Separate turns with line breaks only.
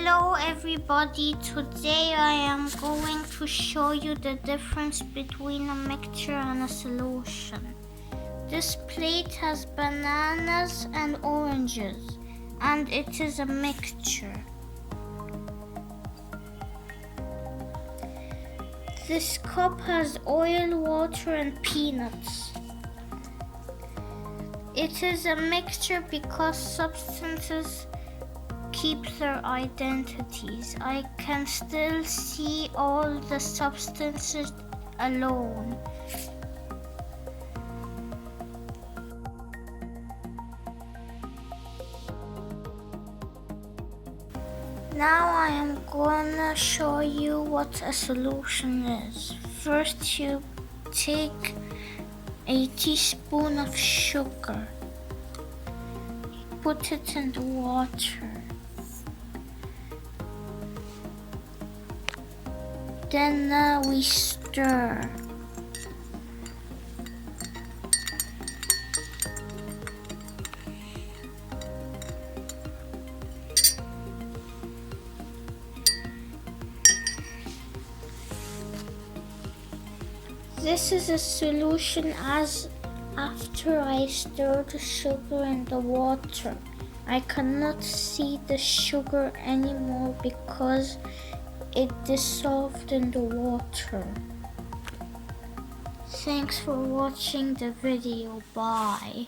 Hello everybody, today I am going to show you the difference between a mixture and a solution. This plate has bananas and oranges, and it is a mixture. This cup has oil, water and peanuts. It is a mixture because substances keep their identities. I can still see all the substances alone. Now I am gonna show you what a solution is. First, you take a teaspoon of sugar. Put it in the water. Then we stir. This is a solution as after I stir the sugar in the water, I cannot see the sugar anymore because it dissolved in the water. Thanks for watching the video. Bye.